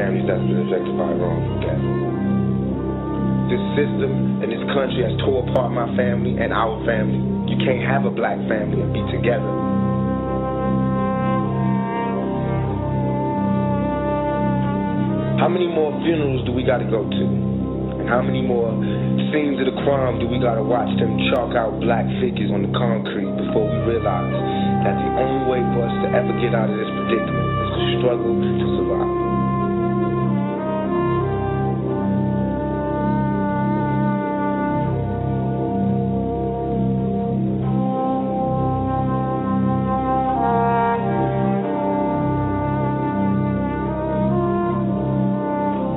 families that's been affected by wrongful death. This system and this country has tore apart my family and our family. You can't have a black family and be together. How many more funerals do we got to go to? And how many more scenes of the crime do we got to watch them chalk out black figures on the concrete before we realize that the only way for us to ever get out of this predicament is to struggle to survive?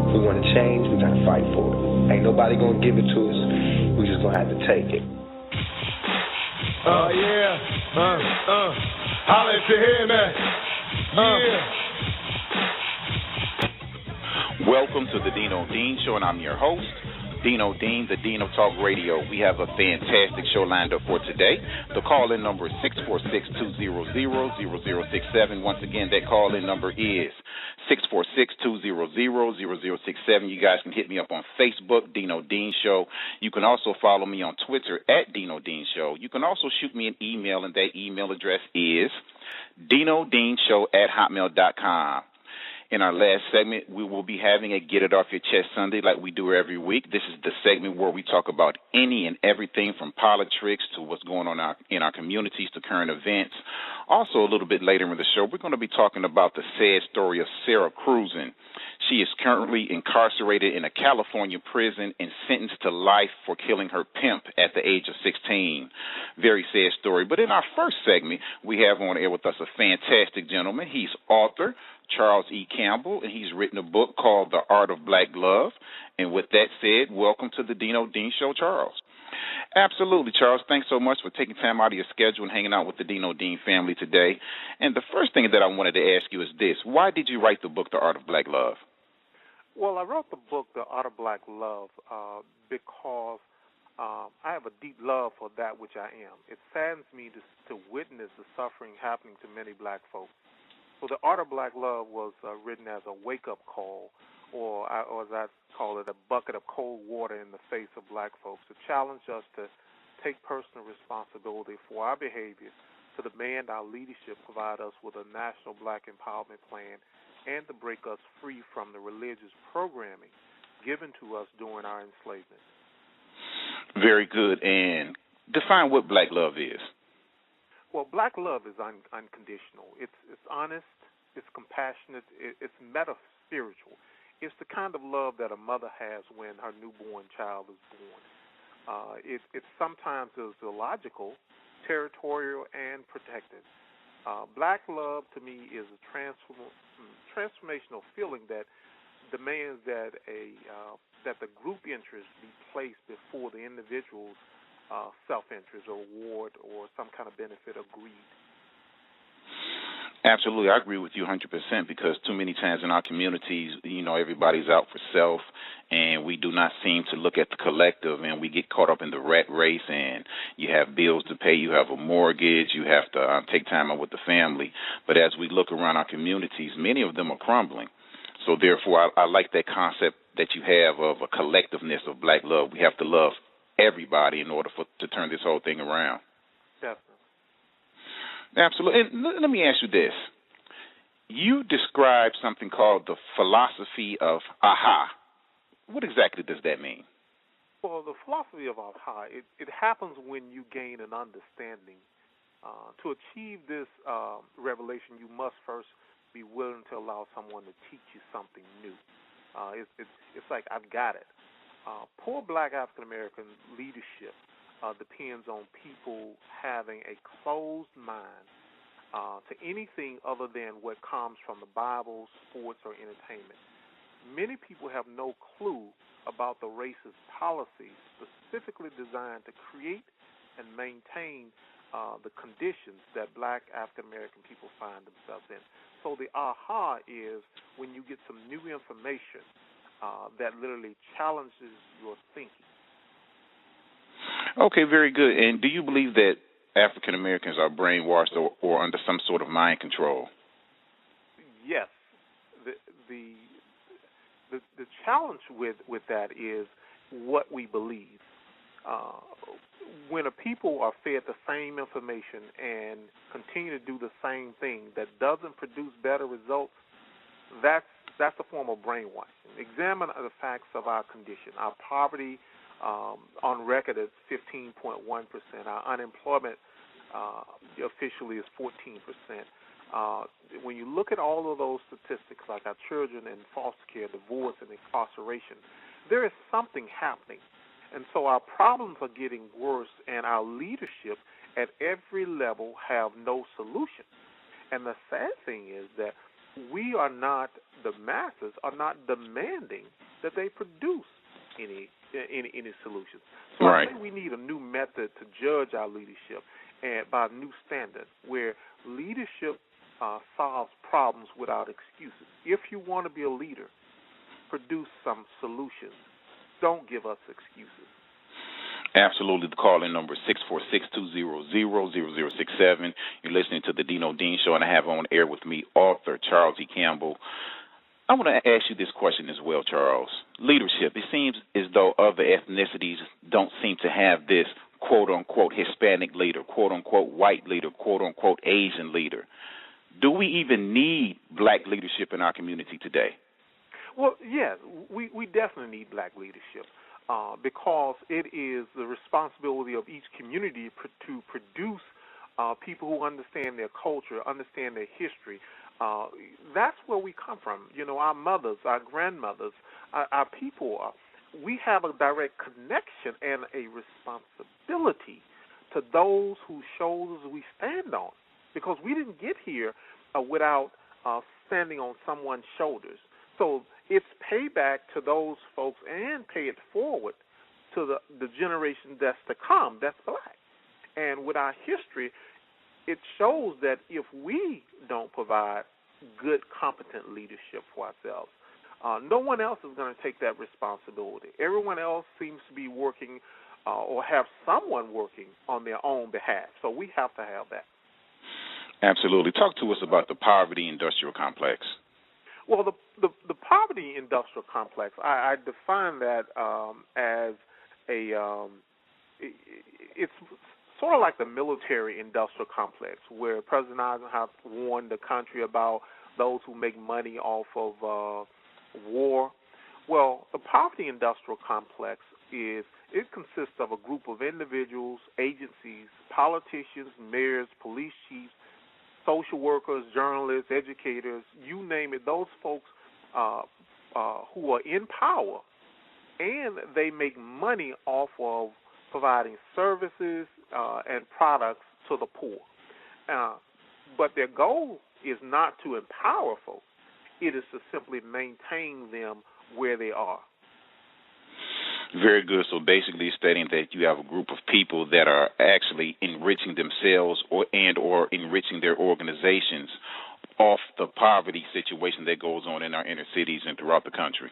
If we want to change, we got to fight for it. Ain't nobody gonna give it to us. We just gonna have to take it. Holla at your head, man. Welcome to the Dino Dean Show, and I'm your host, Dino Dean, the Dean of Talk Radio. We have a fantastic show lined up for today. The call-in number is 646-200-0067. Once again, that call-in number is 646-200-0067. You guys can hit me up on Facebook, Dino Dean Show. You can also follow me on Twitter at Dino Dean Show. You can also shoot me an email, and that email address is dinodeanshow@hotmail.com. In our last segment, we will be having a Get It Off Your Chest Sunday like we do every week. This is the segment where we talk about any and everything from politics to what's going on in our communities to current events. Also, a little bit later in the show, we're going to be talking about the sad story of Sarah Cruzen. She is currently incarcerated in a California prison and sentenced to life for killing her pimp at the age of 16. Very sad story. But in our first segment, we have on air with us a fantastic gentleman. He's author Charles E. Campbell, and he's written a book called The Art of Black Love. And with that said, welcome to the Dino Dean Show, Charles. Absolutely, Charles. Thanks so much for taking time out of your schedule and hanging out with the Dino Dean family today. And the first thing that I wanted to ask you is this. Why did you write the book, The Art of Black Love? Well, I wrote the book, The Art of Black Love, because I have a deep love for that which I am. It saddens me to witness the suffering happening to many black folks. So The Art of Black Love was written as a wake-up call, or as I call it, a bucket of cold water in the face of black folks, to challenge us to take personal responsibility for our behavior, to demand our leadership provide us with a national black empowerment plan, and to break us free from the religious programming given to us during our enslavement. Very good. And define what black love is. Well, black love is unconditional. It's honest, it's compassionate, it's meta-spiritual. It's the kind of love that a mother has when her newborn child is born. It sometimes is illogical, territorial, and protective. Black love, to me, is a transformational feeling that demands that the group interest be placed before the individual's self-interest or reward or some kind of benefit or greed. Absolutely. I agree with you 100% because too many times in our communities, everybody's out for self, and we do not seem to look at the collective, and we get caught up in the rat race, and you have bills to pay, you have a mortgage, you have to take time out with the family. But as we look around our communities, many of them are crumbling. So therefore, I like that concept that you have of a collectiveness of black love. We have to love everybody in order to turn this whole thing around. Definitely. Absolutely. And let me ask you this. You described something called the philosophy of aha. What exactly does that mean? Well, the philosophy of aha, it happens when you gain an understanding. To achieve this revelation, you must first be willing to allow someone to teach you something new. It's like, I've got it. Poor black African-American leadership depends on people having a closed mind to anything other than what comes from the Bible, sports, or entertainment. Many people have no clue about the racist policies specifically designed to create and maintain the conditions that black African-American people find themselves in. So the aha is when you get some new information that literally challenges your thinking. Okay, very good. And do you believe that African Americans are brainwashed or under some sort of mind control? Yes. The the challenge with that is what we believe. When a people are fed the same information and continue to do the same thing that doesn't produce better results, that's a form of brainwashing. Examine the facts of our condition. Our poverty on record is 15.1%. Our unemployment officially is 14%. When you look at all of those statistics, like our children in foster care, divorce, and incarceration, there is something happening. And so our problems are getting worse, and our leadership at every level have no solution. And the sad thing is that we are not, the masses are not demanding that they produce any solutions. So right. I think we need a new method to judge our leadership, and by a new standard where leadership solves problems without excuses. If you want to be a leader, produce some solutions. Don't give us excuses. Absolutely. The call-in number is 646-200-0067. You're listening to the Dino Dean Show, and I have on air with me author Charles E. Campbell. I want to ask you this question as well, Charles. Leadership. It seems as though other ethnicities don't seem to have this quote-unquote Hispanic leader, quote-unquote white leader, quote-unquote Asian leader. Do we even need black leadership in our community today? Well, yeah, we definitely need black leadership because it is the responsibility of each community to produce people who understand their culture, understand their history. That's where we come from. You know, our mothers, our grandmothers, our people, we have a direct connection and a responsibility to those whose shoulders we stand on, because we didn't get here without standing on someone's shoulders. So it's payback to those folks and pay it forward to the generation that's to come, that's black. And with our history, it shows that if we don't provide good, competent leadership for ourselves, no one else is going to take that responsibility. Everyone else seems to be working or have someone working on their own behalf. So we have to have that. Absolutely. Talk to us about the poverty industrial complex. Well, the poverty industrial complex, I define that as it's sort of like the military industrial complex, where President Eisenhower warned the country about those who make money off of war. Well, the poverty industrial complex it consists of a group of individuals, agencies, politicians, mayors, police chiefs, social workers, journalists, educators, you name it, those folks who are in power, and they make money off of providing services and products to the poor. But their goal is not to empower folks. It is to simply maintain them where they are. Very good. So basically stating that you have a group of people that are actually enriching themselves or enriching their organizations off the poverty situation that goes on in our inner cities and throughout the country.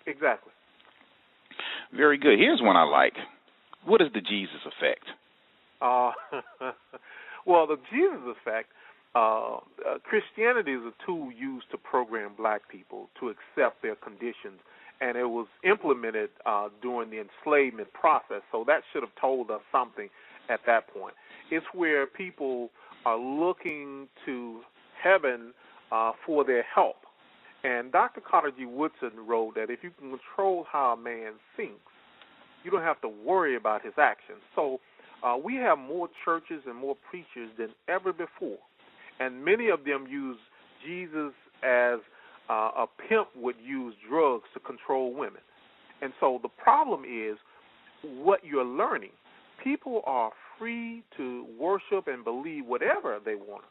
Exactly. Very good. Here's one I like. What is the Jesus effect? Well, the Jesus effect, Christianity is a tool used to program black people to accept their conditions, and it was implemented during the enslavement process, so that should have told us something at that point. It's where people are looking to heaven for their help. And Dr. Carter G. Woodson wrote that if you can control how a man thinks, you don't have to worry about his actions. So we have more churches and more preachers than ever before, and many of them use Jesus as a pimp would use drugs to control women. And so the problem is what you're learning. People are free to worship and believe whatever they want,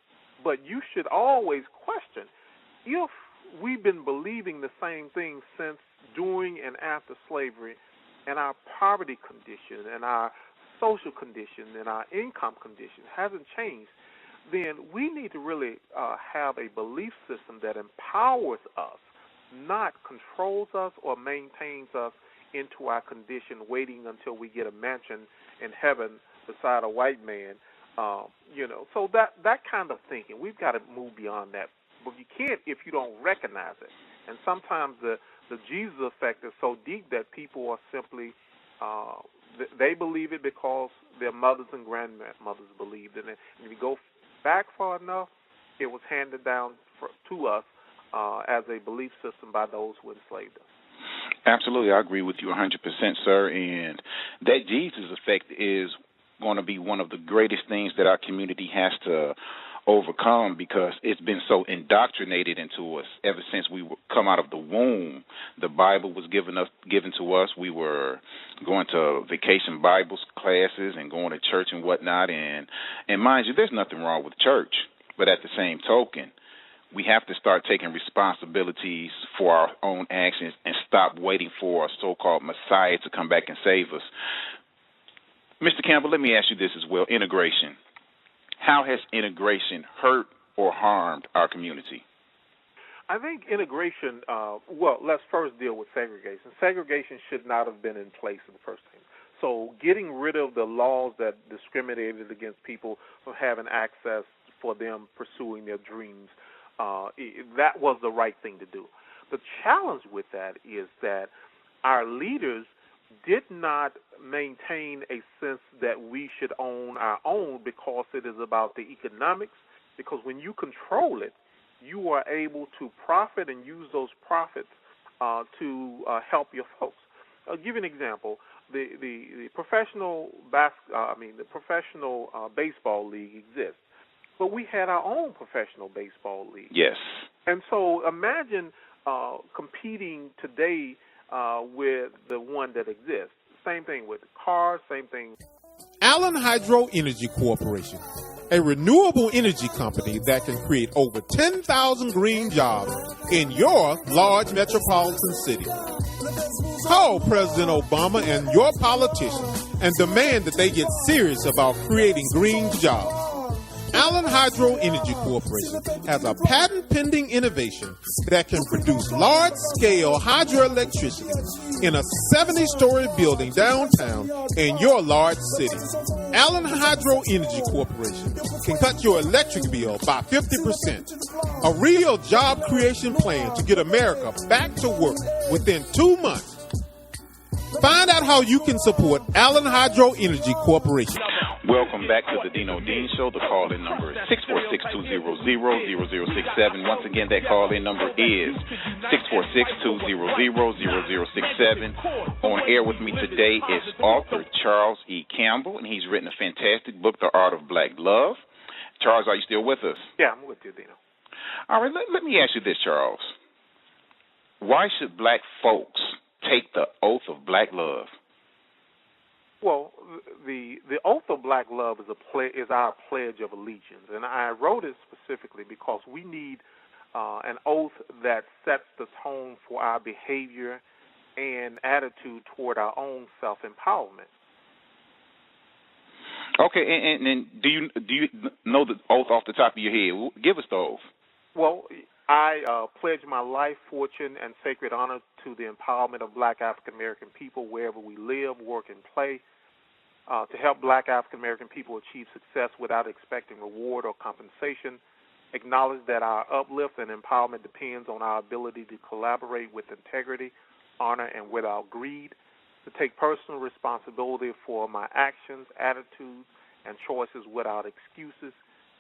but you should always question if we've been believing the same thing since, during, and after slavery, and our poverty condition and our social condition and our income condition hasn't changed, then we need to really have a belief system that empowers us, not controls us or maintains us into our condition, waiting until we get a mansion in heaven beside a white man. So that kind of thinking, we've got to move beyond that. But you can't if you don't recognize it. And sometimes the the Jesus effect is so deep that people are simply, they believe it because their mothers and grandmothers believed in it. And if you go back far enough, it was handed down to us as a belief system by those who enslaved us. Absolutely. I agree with you 100%, sir. And that Jesus effect is going to be one of the greatest things that our community has to overcome, because it's been so indoctrinated into us ever since we come out of the womb. The Bible was given to us. We were going to vacation Bible classes and going to church and whatnot. And mind you, there's nothing wrong with church, but at the same token, we have to start taking responsibilities for our own actions and stop waiting for a so-called Messiah to come back and save us. Mr. Campbell, let me ask you this as well. Integration. How has integration hurt or harmed our community? I think integration, let's first deal with segregation. Segregation should not have been in place in the first place. So getting rid of the laws that discriminated against people from having access for them pursuing their dreams, that was the right thing to do. The challenge with that is that our leaders did not maintain a sense that we should own our own, because it is about the economics, because when you control it, you are able to profit and use those profits to help your folks. I'll give you an example. The professional baseball league exists, but we had our own professional baseball league. Yes. And so imagine competing today with the one that exists. Same thing with cars, same thing. Allen Hydro Energy Corporation, a renewable energy company that can create over 10,000 green jobs in your large metropolitan city. Call President Obama and your politicians and demand that they get serious about creating green jobs. Allen Hydro Energy Corporation has a patent-pending innovation that can produce large-scale hydroelectricity in a 70-story building downtown in your large city. Allen Hydro Energy Corporation can cut your electric bill by 50%. A real job creation plan to get America back to work within 2 months. Find out how you can support Allen Hydro Energy Corporation. Welcome back to the Dino Dean Show. The call-in number is 646-200-0067. Once again, that call-in number is 646-200-0067. On air with me today is author Charles E. Campbell, and he's written a fantastic book, The Art of Black Love. Charles, are you still with us? Yeah, I'm with you, Dino. All right, let me ask you this, Charles. Why should black folks take the oath of black love? Well, the oath of black love is our pledge of allegiance, and I wrote it specifically because we need an oath that sets the tone for our behavior and attitude toward our own self-empowerment. Okay, and do you know the oath off the top of your head? Give us the oath. Well, I pledge my life, fortune, and sacred honor to the empowerment of black African-American people wherever we live, work, and play, to help black African-American people achieve success without expecting reward or compensation, acknowledge that our uplift and empowerment depends on our ability to collaborate with integrity, honor, and without greed, to take personal responsibility for my actions, attitudes, and choices without excuses,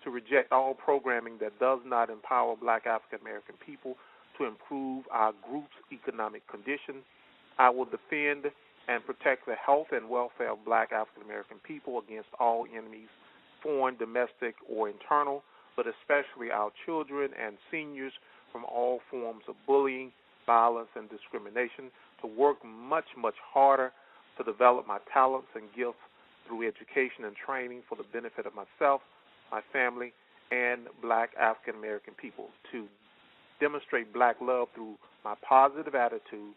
to reject all programming that does not empower black African-American people to improve our group's economic condition. I will defend and protect the health and welfare of black African-American people against all enemies, foreign, domestic, or internal, but especially our children and seniors from all forms of bullying, violence, and discrimination, to work much, much harder to develop my talents and gifts through education and training for the benefit of myself, my family, and black African-American people, to demonstrate black love through my positive attitude,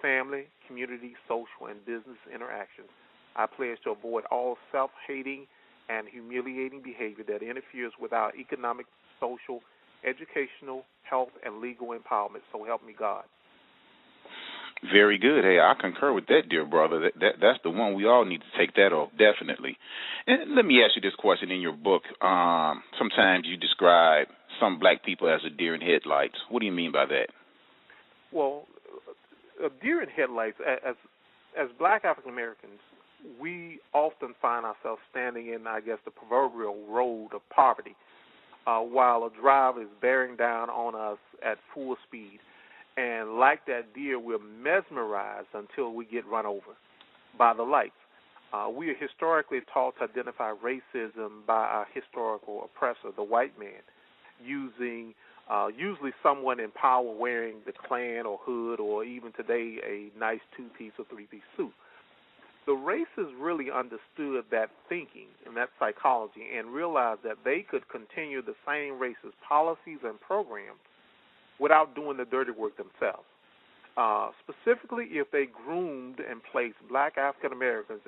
family, community, social, and business interactions. I pledge to avoid all self-hating and humiliating behavior that interferes with our economic, social, educational, health, and legal empowerment. So help me God. Very good. Hey, I concur with that, dear brother. That's the one we all need to take that off, definitely. And let me ask you this question. In your book, sometimes you describe some black people as a deer in headlights. What do you mean by that? Well, deer in headlights. As Black African Americans, we often find ourselves standing in, I guess, the proverbial road of poverty, while a driver is bearing down on us at full speed. And like that deer, we're mesmerized until we get run over by the lights. We are historically taught to identify racism by our historical oppressor, the white man, using usually someone in power wearing the Klan or hood, or even today a nice two-piece or three-piece suit. The racists really understood that thinking and that psychology and realized that they could continue the same racist policies and programs without doing the dirty work themselves. Specifically, if they groomed and placed Black African Americans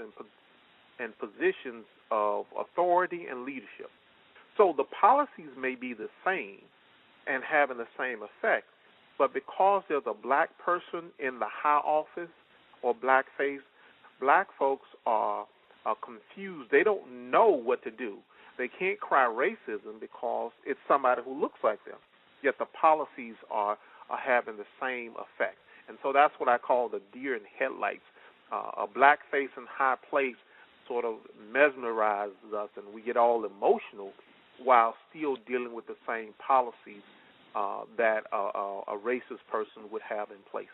in positions of authority and leadership. So the policies may be the same and having the same effect, but because there's a black person in the high office or blackface, black folks are confused. They don't know what to do. They can't cry racism because it's somebody who looks like them, yet the policies are having the same effect. And so that's what I call the deer in headlights. A blackface in high place sort of mesmerizes us, and we get all emotional while still dealing with the same policies that a racist person would have in place.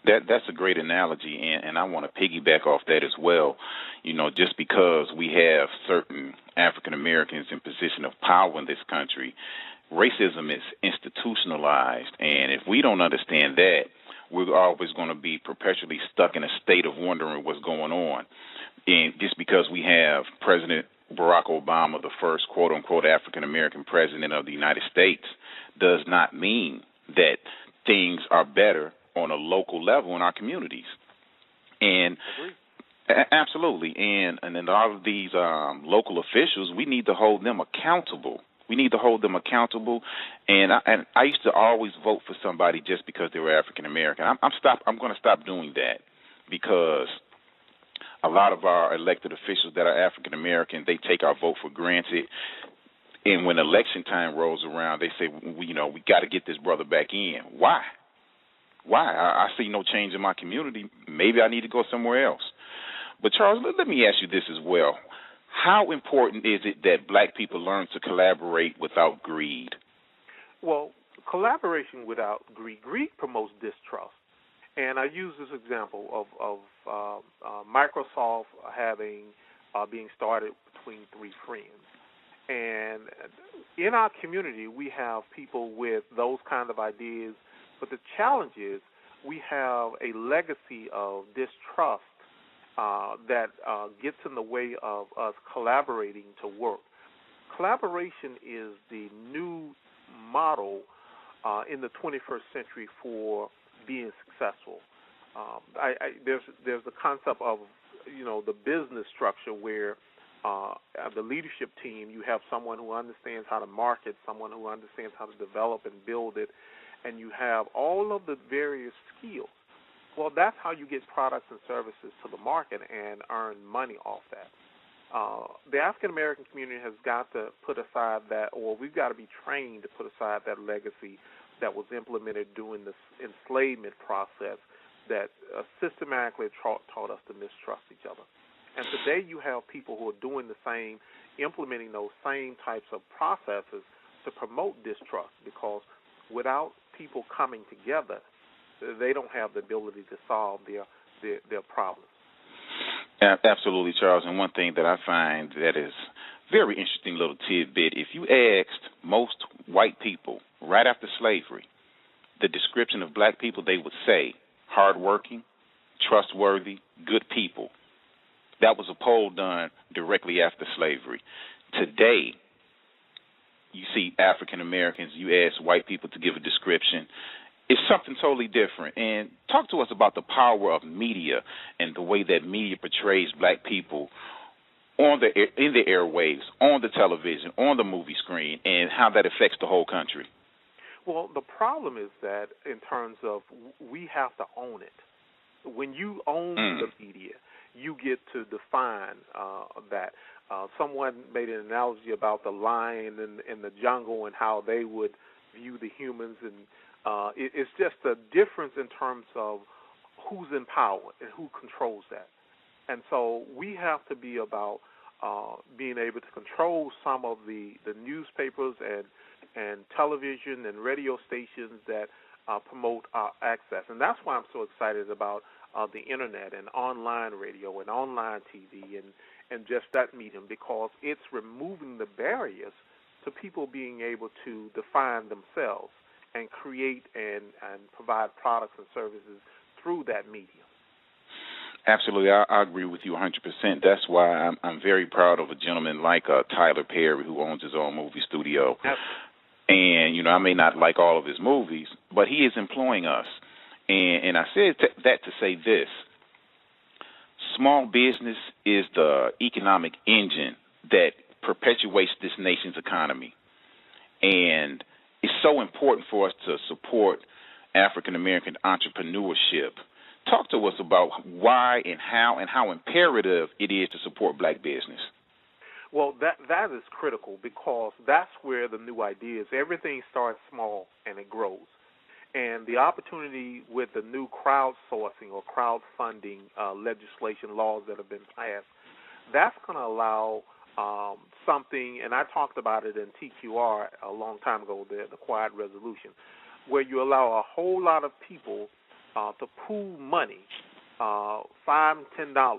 That's a great analogy, and I want to piggyback off that as well. You know, just because we have certain African Americans in position of power in this country, racism is institutionalized, and if we don't understand that, we're always going to be perpetually stuck in a state of wondering what's going on. And just because we have President Barack Obama, the first quote-unquote African-American president of the United States, does not mean that things are better on a local level in our communities. And absolutely. And then all of these local officials, we need to hold them accountable. We need to hold them accountable. And I used to always vote for somebody just because they were African-American. I'm going to stop doing that because a lot of our elected officials that are African-American, they take our vote for granted. And when election time rolls around, they say, we got to get this brother back in. Why? I see no change in my community. Maybe I need to go somewhere else. But, Charles, let me ask you this as well. How important is it that black people learn to collaborate without greed? Well, collaboration without greed. Greed promotes distrust. And I use this example of Microsoft being started between three friends. And in our community, we have people with those kind of ideas, but the challenge is we have a legacy of distrust that gets in the way of us collaborating to work. Collaboration is the new model in the 21st century for being successful. There's the concept of the business structure where the leadership team, you have someone who understands how to market, someone who understands how to develop and build it, and you have all of the various skills. Well, that's how you get products and services to the market and earn money off that. The African-American community has got to put aside we've got to be trained to put aside that legacy that was implemented during this enslavement process that systematically taught us to mistrust each other. And today you have people who are doing the same, implementing those same types of processes to promote distrust, because without people coming together, they don't have the ability to solve their problems. Absolutely, Charles. And one thing that I find that is very interesting little tidbit, if you asked most white people right after slavery the description of black people, they would say hardworking, trustworthy, good people. That was a poll done directly after slavery. Today, you see African Americans, you ask white people to give a description, it's something totally different. And talk to us about the power of media and the way that media portrays black people in the airwaves, on the television, on the movie screen, and how that affects the whole country. Well, the problem is that in terms of we have to own it. When you own the media, you get to define that. Someone made an analogy about the lion in the jungle and how they would view the humans, and it's just a difference in terms of who's in power and who controls that. And so we have to be about being able to control some of the newspapers and television and radio stations that promote our access. And that's why I'm so excited about the Internet and online radio and online TV and just that medium, because it's removing the barriers to people being able to define themselves and create and provide products and services through that medium. Absolutely, I agree with you 100%. That's why I'm very proud of a gentleman like Tyler Perry, who owns his own movie studio. And, you know, I may not like all of his movies, but he is employing us. And I said that to say this. Small business is the economic engine that perpetuates this nation's economy. And it's so important for us to support African-American entrepreneurship. Talk to us about why and how imperative it is to support black business. Well, that is critical, because that's where the new ideas, everything starts small and it grows. And the opportunity with the new crowdsourcing or crowdfunding legislation laws that have been passed, that's going to allow something, and I talked about it in TQR a long time ago, the Quiet Resolution, where you allow a whole lot of people to pool money, $5 and $10,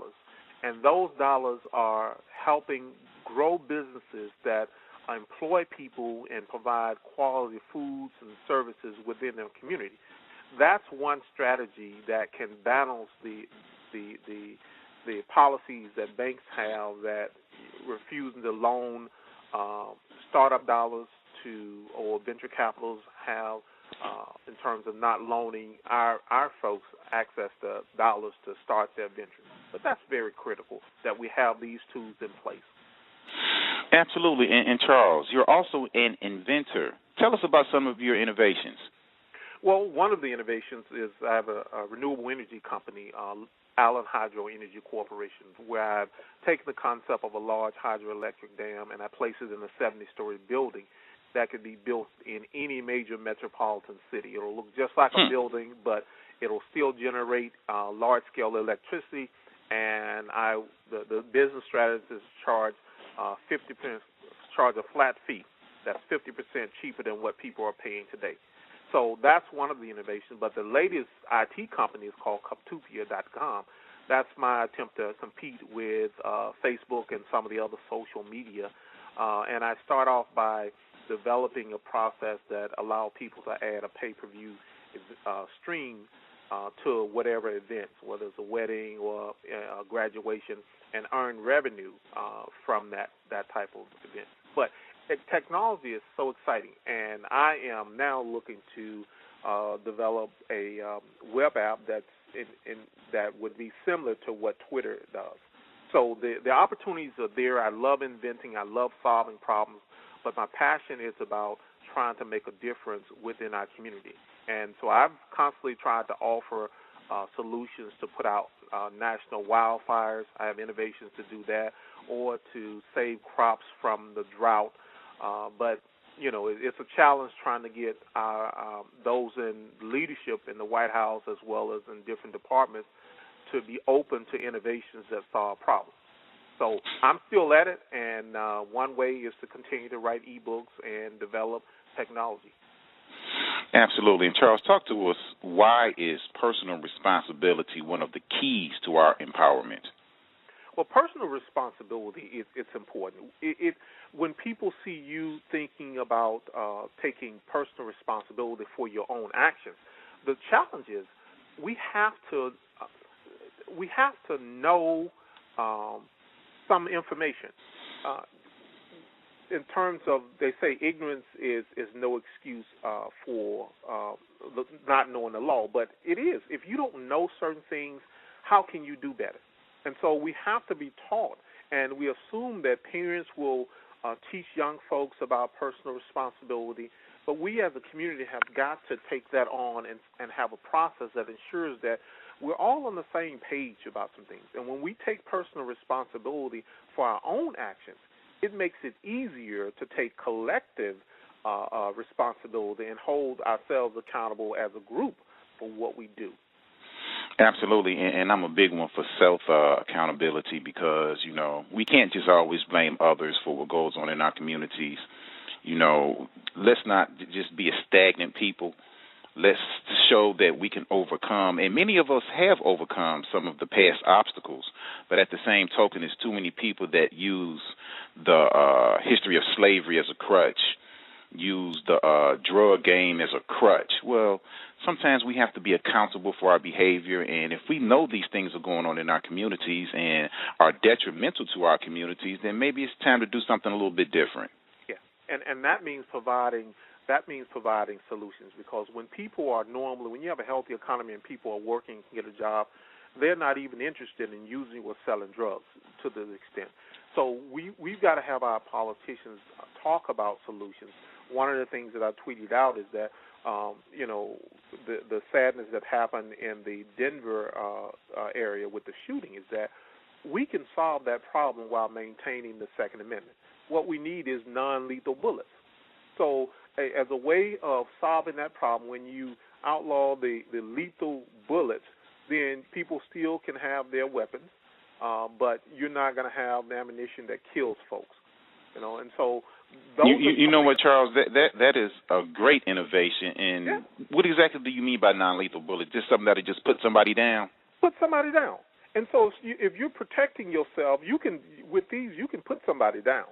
and those dollars are helping grow businesses that employ people and provide quality foods and services within their community. That's one strategy that can balance the policies that banks have that refusing to loan startup dollars to, or venture capitals have in terms of not loaning our folks access to dollars to start their ventures. But that's very critical that we have these tools in place. Absolutely. And Charles, you're also an inventor. Tell us about some of your innovations. Well, one of the innovations is I have a renewable energy company, Allen Hydro Energy Corporation, where I've taken the concept of a large hydroelectric dam and I place it in a 70-story building that could be built in any major metropolitan city. It'll look just like a building, but it'll still generate large-scale electricity, and the business strategists charge 50%, charge a flat fee that's 50% cheaper than what people are paying today. So that's one of the innovations. But the latest IT company is called Cuptopia.com. That's my attempt to compete with Facebook and some of the other social media. And I start off by developing a process that allows people to add a pay-per-view stream to whatever events, whether it's a wedding or a graduation, and earn revenue from that type of event. But technology is so exciting, and I am now looking to develop a web app that would be similar to what Twitter does. So the opportunities are there. I love inventing. I love solving problems, but my passion is about trying to make a difference within our community. And so I've constantly tried to offer solutions to put out national wildfires. I have innovations to do that, or to save crops from the drought. But, you know, it's a challenge trying to get those in leadership in the White House as well as in different departments to be open to innovations that solve problems. So I'm still at it, and one way is to continue to write eBooks and develop technology. Absolutely. And Charles, talk to us, why is personal responsibility one of the keys to our empowerment? Well, personal responsibility it's important. When people see you thinking about taking personal responsibility for your own actions, the challenge is we have to know some information. In terms of, they say ignorance is no excuse for not knowing the law, but it is. If you don't know certain things, how can you do better? And so we have to be taught, and we assume that parents will teach young folks about personal responsibility, but we as a community have got to take that on and have a process that ensures that we're all on the same page about some things. And when we take personal responsibility for our own actions, it makes it easier to take collective responsibility and hold ourselves accountable as a group for what we do. Absolutely, and I'm a big one for self-accountability because, we can't just always blame others for what goes on in our communities. Let's not just be a stagnant people. Let's show that we can overcome, and many of us have overcome some of the past obstacles, but at the same token, there's too many people that use the history of slavery as a crutch, use the drug game as a crutch. Well, sometimes we have to be accountable for our behavior, and if we know these things are going on in our communities and are detrimental to our communities, then maybe it's time to do something a little bit different. Yeah, and that means providing solutions, because when you have a healthy economy and people are working, get a job, they're not even interested in using or selling drugs to this extent. So we've got to have our politicians talk about solutions. One of the things that I tweeted out is that, the sadness that happened in the Denver area with the shooting is that we can solve that problem while maintaining the Second Amendment. What we need is non-lethal bullets. So as a way of solving that problem, when you outlaw the lethal bullets, then people still can have their weapons, but you're not going to have the ammunition that kills folks. And so those you know what, Charles, that is a great innovation. And What exactly do you mean by non-lethal bullet? Just something that'll just put somebody down? Put somebody down. And so if you're protecting yourself, you can put somebody down,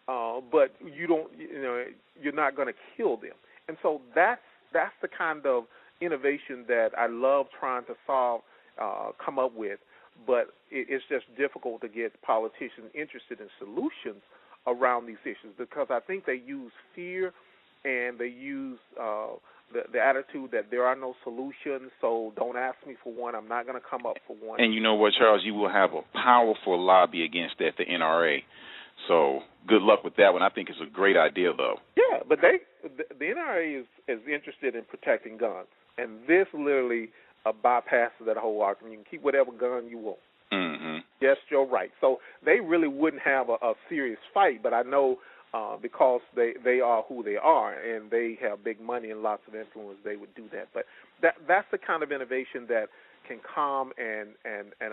but you're not going to kill them. And so that's the kind of innovation that I love trying to come up with. But it's just difficult to get politicians interested in solutions around these issues, because I think they use fear and they use the attitude that there are no solutions, so don't ask me for one. I'm not going to come up for one. And you know what, Charles? You will have a powerful lobby against that, the NRA. So good luck with that one. I think it's a great idea, though. Yeah, but the NRA is interested in protecting guns, and this literally bypasses that whole argument. You can keep whatever gun you want. Mm-hmm. Yes, you're right. So they really wouldn't have a serious fight, but I know because they are who they are and they have big money and lots of influence, they would do that. But that's the kind of innovation that can calm and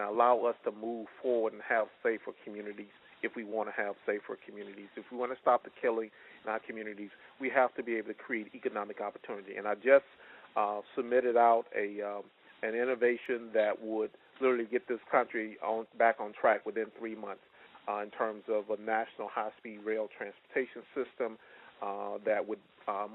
allow us to move forward and have safer communities. If we want to have safer communities, if we want to stop the killing in our communities, we have to be able to create economic opportunity. And I just submitted out an innovation that would literally get this country back on track within 3 months in terms of a national high-speed rail transportation system that would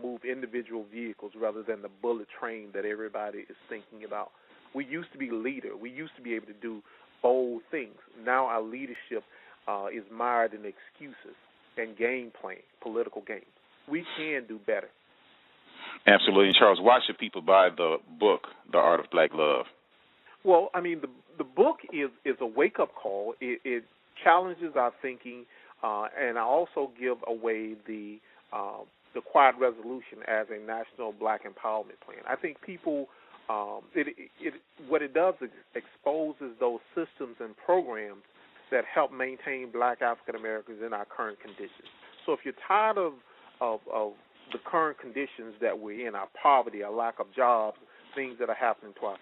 move individual vehicles rather than the bullet train that everybody is thinking about. We used to be leader. We used to be able to do bold things. Now our leadership is mired in excuses and game playing, political games. We can do better. Absolutely. And Charles, why should people buy the book, The Art of Black Love? Well, I mean, the book is a wake-up call. It challenges our thinking, and I also give away the Quiet Resolution as a national black empowerment plan. I think people, what it does is exposes those systems and programs that help maintain black African Americans in our current conditions. So if you're tired of the current conditions that we're in, our poverty, our lack of jobs, things that are happening to our